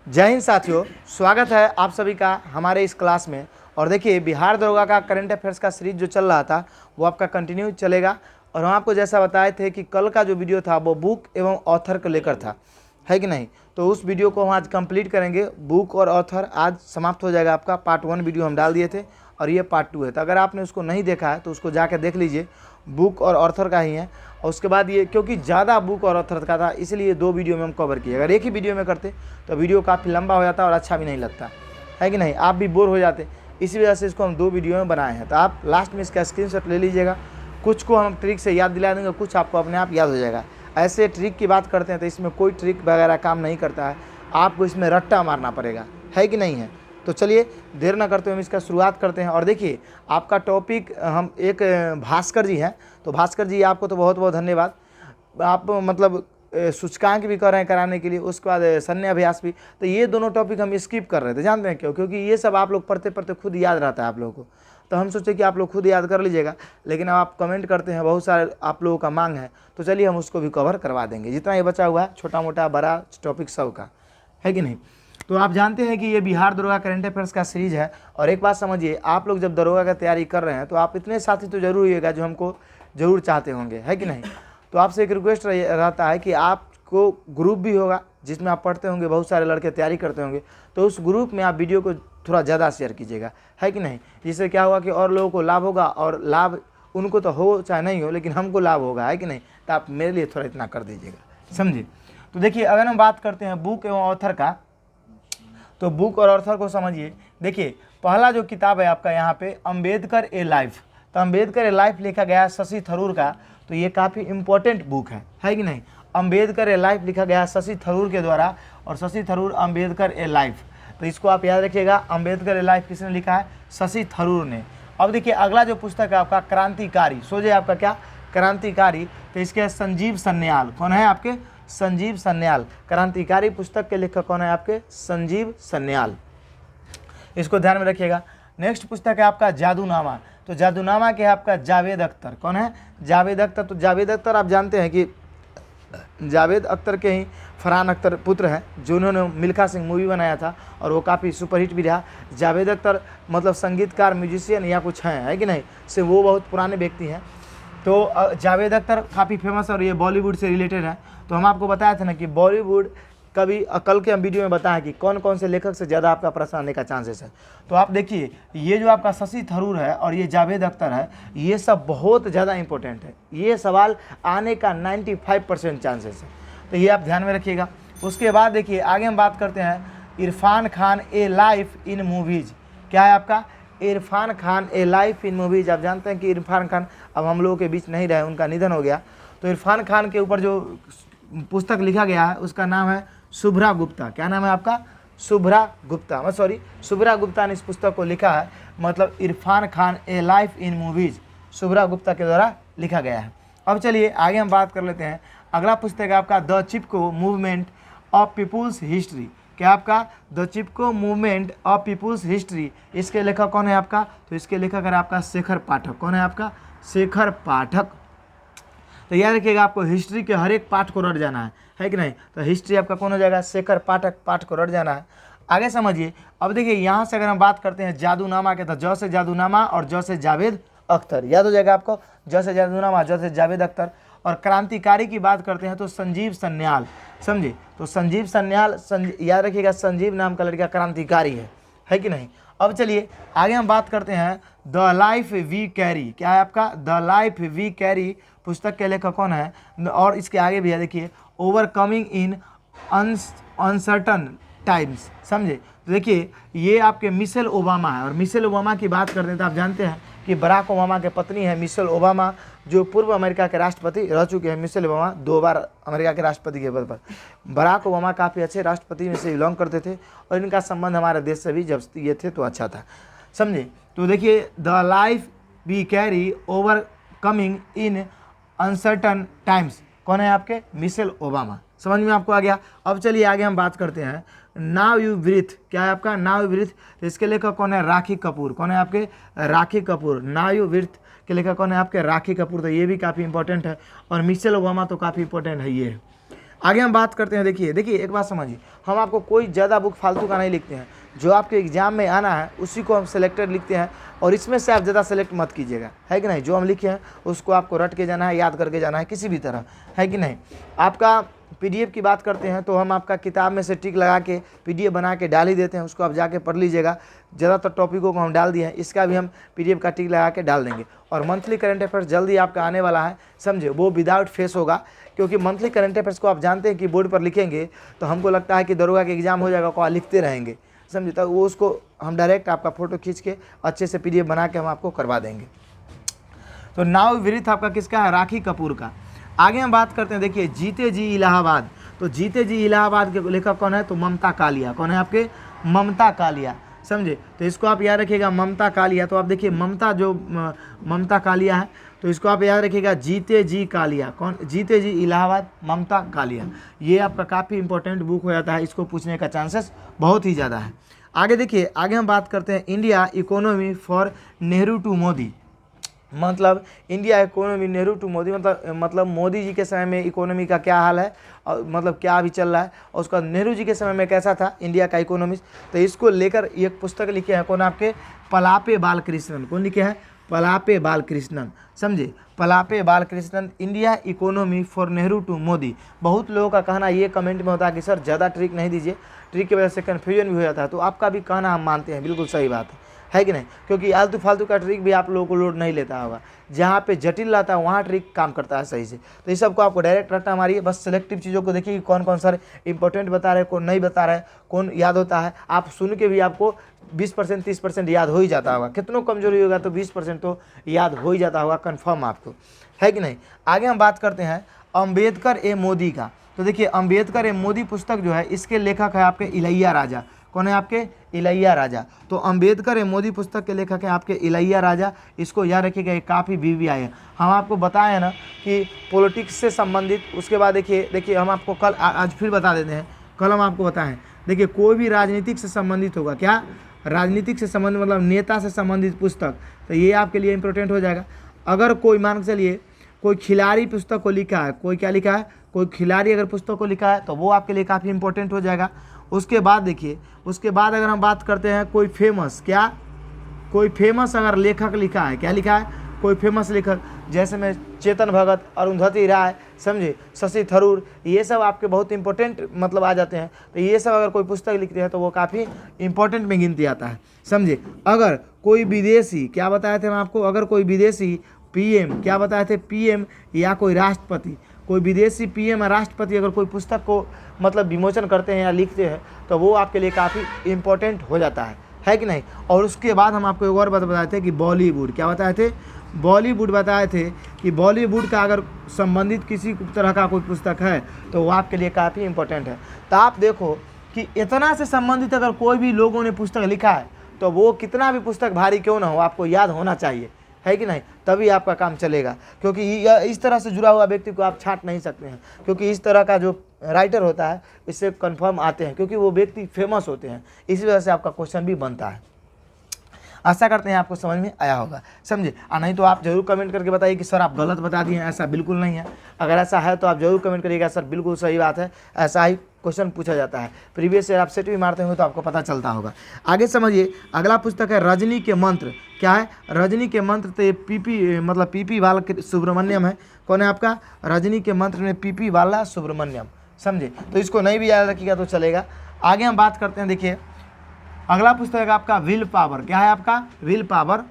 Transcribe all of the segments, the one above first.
जय हिंद साथियों, स्वागत है आप सभी का हमारे इस क्लास में। और देखिए, बिहार दरोगा का करंट अफेयर्स का सीरीज जो चल रहा था वो आपका कंटिन्यू चलेगा। और हम आपको जैसा बताए थे कि कल का जो वीडियो था वो बुक एवं ऑथर को लेकर था, है कि नहीं। तो उस वीडियो को हम आज कंप्लीट करेंगे। बुक और ऑथर आज समाप्त हो जाएगा आपका। पार्ट 1 वीडियो हम डाल दिए थे और ये पार्ट 2 है। तो अगर आपने उसको नहीं देखा है तो उसको जाकर देख लीजिए, बुक और ऑथर का ही है। और उसके बाद ये क्योंकि ज़्यादा बुक और ऑथर का था इसलिए 2 वीडियो में हम कवर किए। अगर एक ही वीडियो में करते तो वीडियो काफ़ी लंबा हो जाता और अच्छा भी नहीं लगता, है कि नहीं। आप भी बोर हो जाते, इसी वजह से इसको हम 2 वीडियो में बनाए हैं। तो आप लास्ट में इसका स्क्रीनशॉट ले लीजिएगा। कुछ को हम ट्रिक से याद दिला देंगे, कुछ आपको अपने आप याद हो जाएगा। ऐसे ट्रिक की बात करते हैं तो इसमें कोई ट्रिक वगैरह काम नहीं करता है, आपको इसमें रट्टा मारना पड़ेगा, है कि नहीं है। तो चलिए देर ना करते हुए हम इसका शुरुआत करते हैं। और देखिए, आपका टॉपिक हम एक भास्कर जी हैं। तो भास्कर जी आपको तो बहुत बहुत धन्यवाद। आप मतलब सूचकांक भी कर रहे हैं कराने के लिए, उसके बाद सन्य अभ्यास भी। तो ये दोनों टॉपिक हम स्किप कर रहे थे, जानते हैं क्यों? क्योंकि ये सब आप लोग पढ़ते पढ़ते खुद याद रहता है आप लोगों को। तो हम सोचे कि आप लोग खुद याद कर लीजिएगा, लेकिन अब आप कमेंट करते हैं, बहुत सारे आप लोगों का मांग है। तो चलिए हम उसको भी कवर करवा देंगे, जितना ये बचा हुआ है, छोटा मोटा बड़ा टॉपिक सब का, है कि नहीं। तो आप जानते हैं कि ये बिहार दरोगा करंट अफेयर्स का सीरीज है। और एक बात समझिए, आप लोग जब दरोगा का तैयारी कर रहे हैं तो आप इतने साथी तो जरूर होइएगा जो हमको ज़रूर चाहते होंगे, है कि नहीं। तो आपसे एक रिक्वेस्ट रहता है कि आपको ग्रुप भी होगा जिसमें आप पढ़ते होंगे, बहुत सारे लड़के तैयारी करते होंगे। तो उस ग्रुप में आप वीडियो को थोड़ा ज़्यादा शेयर कीजिएगा, है कि नहीं। जिससे क्या होगा कि और लोगों को लाभ होगा, और लाभ उनको तो हो चाहे नहीं हो, लेकिन हमको लाभ होगा, है कि नहीं। तो आप मेरे लिए थोड़ा इतना कर दीजिएगा, समझिए। तो देखिए, अगर हम बात करते हैं बुक एवं ऑथर का, तो बुक और ऑथर को समझिए। देखिए, पहला जो किताब है आपका यहाँ पे अम्बेडकर ए लाइफ। तो अम्बेडकर ए लाइफ लिखा गया है शशि थरूर का। तो ये काफ़ी इंपॉर्टेंट बुक है कि नहीं। अम्बेडकर ए लाइफ लिखा गया है शशि थरूर के द्वारा, और शशि थरूर अम्बेडकर ए लाइफ। तो इसको आप याद रखिएगा, अम्बेडकर ए लाइफ किसने लिखा है? शशि थरूर ने। अब देखिए, अगला जो पुस्तक है आपका क्रांतिकारी, सोचे आपका क्या? क्रांतिकारी। तो इसके संजीव सन्याल। कौन है आपके? संजीव सन्याल। क्रांतिकारी पुस्तक के लेखक कौन है आपके? संजीव सन्याल। इसको ध्यान में रखिएगा। नेक्स्ट पुस्तक है आपका जादूनामा। तो जादूनामा के है आपका जावेद अख्तर। कौन है? जावेद अख्तर। तो जावेद अख्तर आप जानते हैं कि जावेद अख्तर के ही फरहान अख्तर पुत्र हैं, जिन्होंने मिल्खा सिंह मूवी बनाया था और वो काफ़ी सुपरहिट भी रहा। जावेद अख्तर मतलब संगीतकार, म्यूजिशियन या कुछ हैं, है कि नहीं, से वो बहुत पुराने व्यक्ति हैं। तो जावेद अख्तर काफ़ी फेमस है और ये बॉलीवुड से रिलेटेड है। तो हम आपको बताया था ना कि बॉलीवुड कभी कल के हम वीडियो में बताया कि कौन कौन से लेखक से ज़्यादा आपका प्रश्न आने का चांसेस है। तो आप देखिए, ये जो आपका शशि थरूर है और ये जावेद अख्तर है, ये सब बहुत ज़्यादा इंपॉर्टेंट है। ये सवाल आने का 95% चांसेस है। तो ये आप ध्यान में रखिएगा। उसके बाद देखिए, आगे हम बात करते हैं इरफान खान ए लाइफ इन मूवीज़। क्या है आपका? इरफान खान ए लाइफ इन मूवीज़। आप जानते हैं कि इरफान खान अब हम लोगों के बीच नहीं रहे, उनका निधन हो गया। तो इरफान खान के ऊपर जो पुस्तक लिखा गया है उसका नाम है शुभ्रा गुप्ता। क्या नाम है आपका? शुभ्रा गुप्ता। सॉरी, शुभ्रा गुप्ता ने इस पुस्तक को लिखा है। मतलब इरफान खान ए life in movies Shubhra Gupta के द्वारा लिखा गया है। अब चलिए आगे हम बात कर लेते हैं। अगला पुस्तक है आपका the Chipko movement of people's history. क्या आपका? The Chipko movement of people's history. इसके लेखक कौन है आपका? तो इसके लेखक है आपका शेखर पाठक। कौन है आपका? शेखर पाठक। तो याद रखिएगा, आपको हिस्ट्री के हर एक पाठ को रट जाना है कि नहीं। तो हिस्ट्री आपका कौन हो जाएगा? शेखर पाठक। पाठ को रट जाना है। आगे समझिए। अब देखिए, यहाँ से अगर हम बात करते हैं जादूनामा के, तो ज से जादूनामा और ज से जावेद अख्तर। याद हो जाएगा आपको, ज से जादूनामा, ज से जावेद अख्तर। और क्रांतिकारी की बात करते हैं तो संजीव सन्याल। समझे? तो संजीव सन्याल, याद रखिएगा, संजीव नाम का लड़का क्रांतिकारी है कि नहीं। अब चलिए आगे हम बात करते हैं द लाइफ वी कैरी। क्या है आपका? द लाइफ वी कैरी पुस्तक के लेखक कौन है? और इसके आगे भी है, देखिए, ओवरकमिंग इन अनसर्टन टाइम्स। समझे? तो देखिए, ये आपके मिशेल ओबामा है। और मिशेल ओबामा की बात करते हैं तो आप जानते हैं कि बराक ओबामा के पत्नी है मिशेल ओबामा, जो पूर्व अमेरिका के राष्ट्रपति रह चुके हैं। मिशेल ओबामा 2 बार अमेरिका के राष्ट्रपति के पद पर। बराक ओबामा काफ़ी अच्छे राष्ट्रपति में से बिलोंग करते थे और इनका संबंध हमारे देश से भी जब ये थे तो अच्छा था, समझे। तो देखिए, the life we carry overcoming in uncertain times. कौन है आपके? Michelle Obama. समझ में आपको आ गया। अब चलिए आगे हम बात करते हैं नाउ यू ब्रीथ। क्या है आपका? Now you breathe. तो इसके लेखक कौन है? राखी कपूर। कौन है आपके? राखी कपूर। नाउ यू ब्रीथ के लेखक कौन है आपके? राखी कपूर। तो ये भी काफ़ी इंपॉर्टेंट है। और मिशेल ओबामा तो काफ़ी इंपॉर्टेंट है ये। आगे हम बात करते हैं। देखिए एक बात समझिए, हम आपको कोई ज़्यादा बुक फालतू का नहीं लिखते हैं, जो आपके एग्जाम में आना है उसी को हम सिलेक्टेड लिखते हैं, और इसमें से आप ज़्यादा सेलेक्ट मत कीजिएगा, है कि नहीं। जो हम लिखे हैं उसको आपको रट के जाना है, याद करके जाना है किसी भी तरह, है कि नहीं। आपका पीडीएफ की बात करते हैं तो हम आपका किताब में से टिक लगा के पीडीएफ बना के डाल ही देते हैं, उसको आप जाके पढ़ लीजिएगा। ज़्यादातर टॉपिकों को हम डाल दिए हैं, इसका भी हम पीडीएफ का टिक लगा के डाल देंगे। और मंथली करंट अफेयर्स जल्दी आपका आने वाला है, समझे, वो विदाउट फेस होगा, क्योंकि मंथली करंट अफेयर्स को आप जानते हैं कि बोर्ड पर लिखेंगे तो हमको लगता है कि दरोगा के एग्जाम हो जाएगा, को लिखते रहेंगे, समझे। तो वो उसको हम डायरेक्ट आपका फ़ोटो खींच के अच्छे से पीडीएफ बना के हम आपको करवा देंगे। तो नाव विरिथ आपका किसका है? राखी कपूर का। आगे हम बात करते हैं, देखिए जीते जी इलाहाबाद। तो जीते जी इलाहाबाद के लेखक कौन है? तो ममता कालिया। कौन है आपके? ममता कालिया, समझे। तो इसको आप याद रखिएगा, ममता कालिया। तो आप देखिए ममता जो ममता कालिया है, तो इसको आप याद रखिएगा, जीते जी कालिया। कौन? जीते जी इलाहाबाद, ममता कालिया। ये आपका काफ़ी इंपॉर्टेंट बुक हो जाता है, इसको पूछने का चांसेस बहुत ही ज़्यादा है। आगे देखिए, आगे हम बात करते हैं India economy for Nehru to Modi. मतलब India economy Nehru to Modi, मतलब मोदी जी के समय में इकोनॉमी का क्या हाल है, और मतलब क्या अभी चल रहा है, और उसका नेहरू जी के समय में कैसा था इंडिया का इकोनॉमी। तो इसको लेकर एक पुस्तक लिखे हैं, कौन? आपके पलापे बालकृष्णन। कौन लिखे हैं? पलापे बालकृष्णन, समझे। Palape Balakrishnan, India economy for Nehru to Modi. बहुत लोगों का कहना ये कमेंट में होता है कि सर ज़्यादा ट्रिक नहीं दीजिए, ट्रिक की वजह से कन्फ्यूजन भी हो जाता है। तो आपका भी कहना हम मानते हैं, बिल्कुल सही बात है कि नहीं, क्योंकि आलतू फालतू का ट्रिक भी आप लोगों को लोड नहीं लेता होगा। जहाँ पे जटिल रहता है वहाँ ट्रिक काम करता है सही से। तो इस सबको आपको डायरेक्ट रटना मारिए, बस सेलेक्टिव चीज़ों को देखिए कि कौन कौन सा इंपॉर्टेंट बता रहे हैं, कौन नहीं बता रहे हैं, कौन याद होता है। आप सुन के भी आपको 20% 30% याद हो ही जाता होगा। कितनों कमजोरी होगा तो 20% तो याद हो ही जाता होगा कन्फर्म आपको, है कि नहीं। आगे हम बात करते हैं अम्बेडकर ए मोदी का। तो देखिए अम्बेडकर ए मोदी पुस्तक जो है, इसके लेखक है आपके इलैया राजा। कौन है आपके? इलैया राजा। तो अम्बेडकर ए मोदी पुस्तक के लेखक है आपके इलैया राजा। इसको याद रखिएगा, ये काफ़ी BBI है। हम आपको बताए ना कि पॉलिटिक्स से संबंधित। उसके बाद देखिए हम आपको कल आज फिर बता देते हैं, कल हम आपको बताएं। देखिए कोई भी राजनीतिक से संबंधित होगा, क्या? राजनीतिक से संबंधित मतलब नेता से संबंधित पुस्तक, तो ये आपके लिए इंपॉर्टेंट हो जाएगा। अगर कोई मान के चलिए कोई खिलाड़ी पुस्तक को लिखा है, कोई क्या लिखा है, कोई खिलाड़ी अगर पुस्तक को लिखा है तो वो आपके लिए काफ़ी इंपॉर्टेंट हो जाएगा। उसके बाद देखिए, उसके बाद अगर हम बात करते हैं कोई फेमस, क्या? कोई फेमस अगर लेखक लिखा है, क्या लिखा है? कोई फेमस लेखक, जैसे में चेतन भगत, अरुंधति राय, समझे, शशि थरूर, ये सब आपके बहुत इंपॉर्टेंट मतलब आ जाते हैं। तो ये सब अगर कोई पुस्तक लिखते हैं तो वो काफ़ी इंपॉर्टेंट में गिनती आता है, समझे। अगर कोई विदेशी, क्या बताए थे हम आपको, अगर कोई विदेशी PM, क्या बताए थे? PM या कोई राष्ट्रपति, कोई विदेशी PM या राष्ट्रपति अगर कोई पुस्तक को मतलब विमोचन करते हैं या लिखते हैं तो वो आपके लिए काफ़ी इंपॉर्टेंट हो जाता है कि नहीं। और उसके बाद हम आपको एक और बात बताए थे कि बॉलीवुड, क्या बताए थे? बॉलीवुड बताए थे कि बॉलीवुड का अगर संबंधित किसी तरह का कोई पुस्तक है तो वो आपके लिए काफ़ी इंपॉर्टेंट है। तो आप देखो कि इतना से संबंधित अगर कोई भी लोगों ने पुस्तक लिखा है तो वो कितना भी पुस्तक भारी क्यों ना हो, आपको याद होना चाहिए, है कि नहीं। तभी आपका काम चलेगा, क्योंकि इस तरह से जुड़ा हुआ व्यक्ति को आप छांट नहीं सकते हैं, क्योंकि इस तरह का जो राइटर होता है इससे कंफर्म आते हैं, क्योंकि वो व्यक्ति फेमस होते हैं। इसी वजह से आपका क्वेश्चन भी बनता है। आशा करते हैं आपको समझ में आया होगा, समझे। नहीं तो आप जरूर कमेंट करके बताइए कि सर आप गलत बता दिए हैं, ऐसा बिल्कुल नहीं है। अगर ऐसा है तो आप जरूर कमेंट करिएगा, सर बिल्कुल सही बात है, ऐसा ही क्वेश्चन पूछा जाता है। प्रीवियस ईयर आप सेट भी मारते हो तो आपको पता चलता होगा। आगे समझिए, अगला पुस्तक है रजनी के मंत्र। क्या है? रजनी के मंत्र। तो ये PP बाला सुब्रमण्यम है। कौन है आपका? रजनी के मंत्र में PP बाला सुब्रमण्यम, समझे। तो इसको नहीं भी याद रखिएगा तो चलेगा। आगे हम बात करते हैं, देखिए अगला पुस्तक है आपका विल पावर। क्या है आपका? Will power.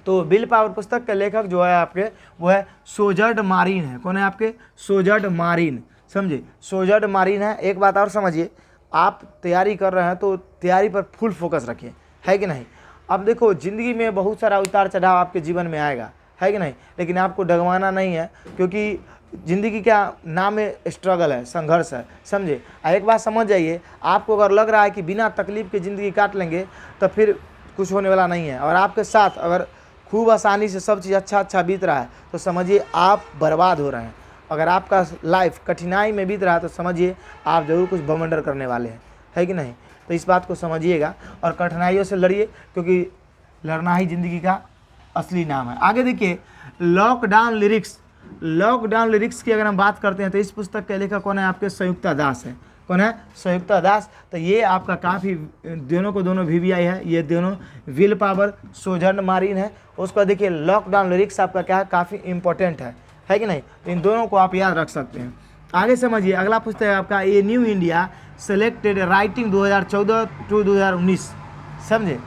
तो विल पावर पुस्तक के लेखक जो है आपके वो है सोजर्ड मारिन है। कौन है आपके? सोजर्ड मारिन, समझे। सोजर्ड मारिन है। एक बात और समझिए, आप तैयारी कर रहे हैं तो तैयारी पर फुल फोकस रखिए, है कि नहीं। अब देखो ज़िंदगी में बहुत सारा उतार चढ़ाव आपके जीवन में आएगा, है कि नहीं, लेकिन आपको डगवाना नहीं है, क्योंकि ज़िंदगी का नाम है स्ट्रगल है, संघर्ष है, समझे। एक बात समझ जाइए, आपको अगर लग रहा है कि बिना तकलीफ के ज़िंदगी काट लेंगे तो फिर कुछ होने वाला नहीं है। और आपके साथ अगर खूब आसानी से सब चीज़ अच्छा बीत रहा है तो समझिए आप बर्बाद हो रहे हैं। अगर आपका लाइफ कठिनाई में बीत रहा है तो समझिए आप ज़रूर कुछ बवंडर करने वाले हैं, है कि नहीं। तो इस बात को समझिएगा और कठिनाइयों से लड़िए, क्योंकि लड़ना ही ज़िंदगी का असली नाम है। आगे देखिए लॉकडाउन लिरिक्स। लॉकडाउन लिरिक्स की अगर हम बात करते हैं तो इस पुस्तक के लेखक कौन है आपके संयुक्ता दास है। कौन है? संयुक्ता दास। तो ये आपका काफ़ी दोनों को दोनों VVI है, ये दोनों विल पावर सोजर्न मारिन है। उसको देखिए लॉकडाउन लिरिक्स आपका क्या है, काफ़ी इंपॉर्टेंट है कि नहीं। तो इन दोनों को आप याद रख सकते हैं। आगे समझिए, अगला पुस्तक है आपका a new India selected writing 2014 to 2019। समझे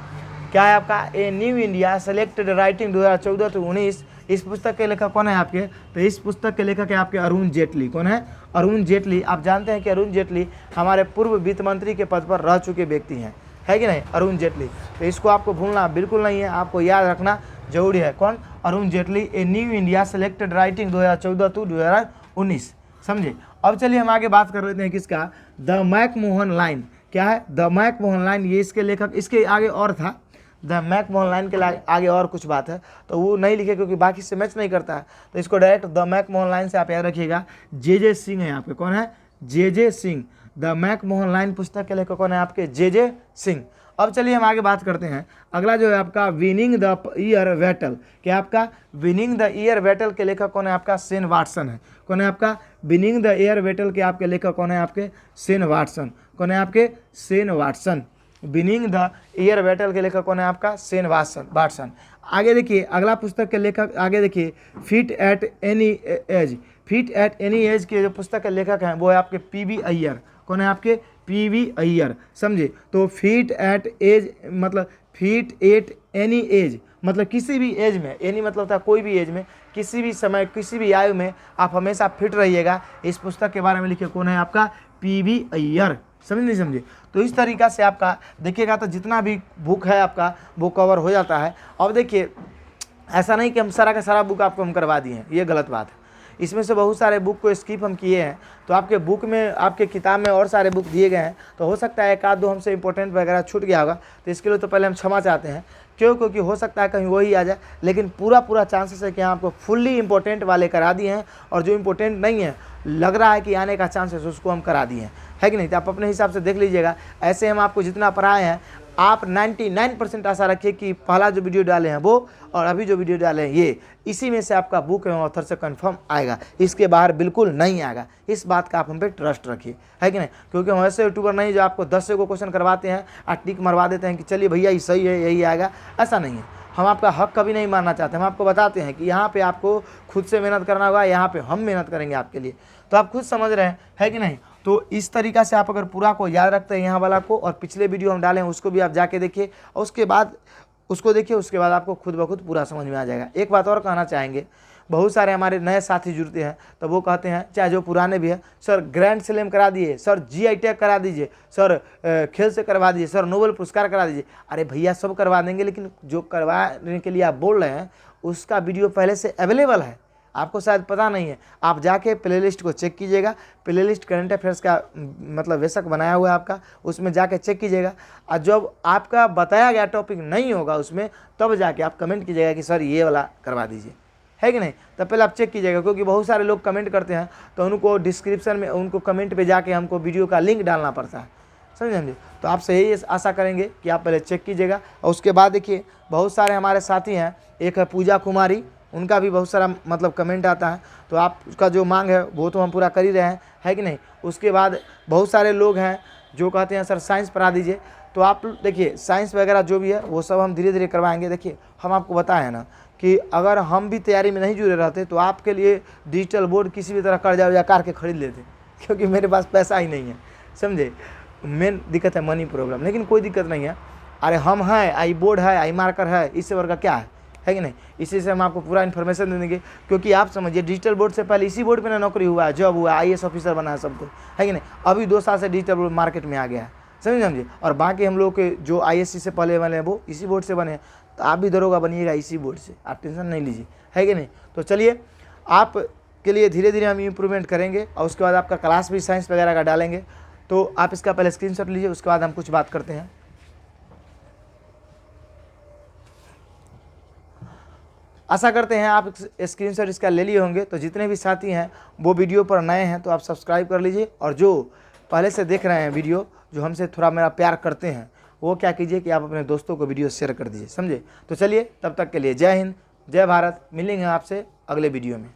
क्या है आपका a new India selected writing 2014 to 2019। इस पुस्तक के लेखक कौन है आपके? तो इस पुस्तक के लेखक है आपके अरुण जेटली। कौन है? अरुण जेटली। आप जानते हैं कि अरुण जेटली हमारे पूर्व वित्त मंत्री के पद पर रह चुके व्यक्ति हैं, है कि नहीं, अरुण जेटली। तो इसको आपको भूलना बिल्कुल नहीं है, आपको याद रखना जरूरी है। कौन? Arun Jaitley. A new India selected writing 2014 to 2019। समझे। अब चलिए हम आगे बात कर लेते हैं किसका, द मैकमोहन लाइन। क्या है? The McMahon line. ये इसके लेखक, इसके आगे और था, द मैकमोहन लाइन के आगे और कुछ बात है तो वो नहीं लिखे क्योंकि बाकी से मैच नहीं करता है, तो इसको डायरेक्ट द मैकमोहन लाइन से आप याद रखिएगा। जे सिंह है आपके। कौन है? जे सिंह। द मैकमोहन लाइन पुस्तक के लेखक कौन है आपके? जे सिंह। अब चलिए हम आगे बात करते हैं। अगला जो है आपका विनिंग द ईयर बैटल। क्या आपका? विनिंग द ईयर बैटल के लेखक कौन है आपका? शेन वाटसन है। कौन है आपका? विनिंग द ईयर बैटल के आपके लेखक कौन है आपके? Shane Watson. कौन है आपके? Shane Watson. Winning the year battle के लेखक कौन है आपका? Shane Watson. आगे देखिए अगला पुस्तक के लेखक, आगे देखिए fit at any as. Fit at any as के जो पुस्तक के लेखक हैं वो है आपके PV अय्यर। कौन है आपके? PV अय्यर। समझे। तो फिट एट एज मतलब फिट एट एनी एज मतलब किसी भी एज में, एनी मतलब था कोई भी एज में, किसी भी समय, किसी भी आयु में आप हमेशा फिट रहिएगा। इस पुस्तक के बारे में लिखे कौन है आपका? PV अय्यर। समझ नहीं समझे। तो इस तरीक़ा से आपका देखिएगा तो जितना भी बुक है आपका वो कवर हो जाता है। अब देखिए ऐसा नहीं कि हम सारा का सारा बुक आपको हम करवा दिए हैं, ये गलत बात है। इसमें से बहुत सारे बुक को स्किप हम किए हैं, तो आपके बुक में, आपके किताब में और सारे बुक दिए गए हैं, तो हो सकता है एक आध दो हमसे इंपॉर्टेंट वगैरह छूट गया होगा, तो इसके लिए तो पहले हम क्षमा चाहते हैं। क्योंकि हो सकता है कहीं वही आ जाए, लेकिन पूरा चांसेस है कि हम आपको फुल्ली इंपॉर्टेंट वाले करा दिए हैं, और जो इंपॉर्टेंट नहीं है लग रहा है कि आने का चांसेस उसको हम करा दिए हैं, है कि नहीं। तो आप अपने हिसाब से देख लीजिएगा। ऐसे हम आपको जितना पढ़ाए हैं आप 99% आशा रखिए कि पहला जो वीडियो डाले हैं वो और अभी जो वीडियो डाले हैं ये, इसी में से आपका बुक एवं ऑथर से कंफर्म आएगा, इसके बाहर बिल्कुल नहीं आएगा। इस बात का आप हम पे ट्रस्ट रखिए, है कि नहीं। क्योंकि हम ऐसे यूट्यूबर नहीं जो आपको 10 को क्वेश्चन करवाते हैं और टिक मरवा देते हैं कि चलिए भैया ये सही है, यही आएगा। ऐसा नहीं है, हम आपका हक कभी नहीं मानना चाहते। हम आपको बताते हैं कि यहाँ पे आपको खुद से मेहनत करना होगा, यहाँ पे हम मेहनत करेंगे आपके लिए। तो आप खुद समझ रहे हैं, है कि नहीं। तो इस तरीक़ा से आप अगर पूरा को याद रखते हैं यहाँ वाला को, और पिछले वीडियो हम डालें उसको भी आप जाके देखिए, और उसके बाद उसको देखिए, उसके बाद आपको खुद ब खुद पूरा समझ में आ जाएगा। एक बात और कहना चाहेंगे, बहुत सारे हमारे नए साथी जुड़ते हैं तो वो कहते हैं, चाहे जो पुराने भी हैं, सर ग्रैंड स्लैम करा दिए, सर GI टैग करा दीजिए, सर खेल से करवा दीजिए, सर नोबेल पुरस्कार करा दीजिए। अरे भैया सब करवा देंगे, लेकिन जो करवाने के लिए आप बोल रहे हैं उसका वीडियो पहले से अवेलेबल है, आपको शायद पता नहीं है। आप जाके प्लेलिस्ट को चेक कीजिएगा, प्लेलिस्ट करंट अफेयर्स का मतलब वेसक बनाया हुआ है आपका, उसमें जाके चेक कीजिएगा। और जब आपका बताया गया टॉपिक नहीं होगा उसमें, तब जाके आप कमेंट कीजिएगा कि सर ये वाला करवा दीजिए, है कि नहीं। तब पहले आप चेक कीजिएगा, क्योंकि बहुत सारे लोग कमेंट करते हैं तो उनको डिस्क्रिप्शन में, उनको कमेंट पे जाके हमको वीडियो का लिंक डालना पड़ता है, समझे। तो आपसे यही आशा करेंगे कि आप पहले चेक कीजिएगा। और उसके बाद देखिए बहुत सारे हमारे साथी हैं, एक है पूजा कुमारी, उनका भी बहुत सारा मतलब कमेंट आता है, तो आप उसका जो मांग है वो तो हम पूरा कर ही रहे हैं, है कि नहीं। उसके बाद बहुत सारे लोग हैं जो कहते हैं सर साइंस पढ़ा दीजिए, तो आप देखिए साइंस वगैरह जो भी है वो सब हम धीरे धीरे करवाएंगे। देखिए हम आपको बताएं ना कि अगर हम भी तैयारी में नहीं जुड़े रहते तो आपके लिए डिजिटल बोर्ड किसी भी तरह कर्जा वर्जा कार के खरीद लेते, क्योंकि मेरे पास पैसा ही नहीं है, समझे। मेन दिक्कत है मनी प्रॉब्लम, लेकिन कोई दिक्कत नहीं है। अरे हम हैं, आई बोर्ड है, आई मार्कर है, इससे वर्ग का क्या है कि नहीं। इसी से हम आपको पूरा इन्फॉर्मेशन दे देंगे, क्योंकि आप समझिए डिजिटल बोर्ड से पहले इसी बोर्ड पे ना नौकरी हुआ है, जॉब हुआ है, IAS ऑफिसर बना है सब कुछ, है कि नहीं। अभी 2 साल से डिजिटल बोर्ड मार्केट में आ गया है, समझिए। और बाकी हम लोग के जो ISC से पहले वाले हैं वो इसी बोर्ड से बने हैं, तो आप भी दरोगा बनिएगा इसी बोर्ड से, आप टेंशन नहीं लीजिए, है कि नहीं। तो चलिए आप के लिए धीरे धीरे हम इम्प्रूवमेंट करेंगे, और उसके बाद आपका क्लास भी साइंस वगैरह का डालेंगे। तो आप इसका पहले स्क्रीनशॉट लीजिए, उसके बाद हम कुछ बात करते हैं। आशा करते हैं आप स्क्रीनशॉट इसका ले लिए होंगे। तो जितने भी साथी हैं वो वीडियो पर नए हैं तो आप सब्सक्राइब कर लीजिए, और जो पहले से देख रहे हैं वीडियो, जो हमसे थोड़ा मेरा प्यार करते हैं, वो क्या कीजिए कि आप अपने दोस्तों को वीडियो शेयर कर दीजिए, समझे। तो चलिए तब तक के लिए जय हिंद, जय भारत। मिलेंगे आपसे अगले वीडियो में।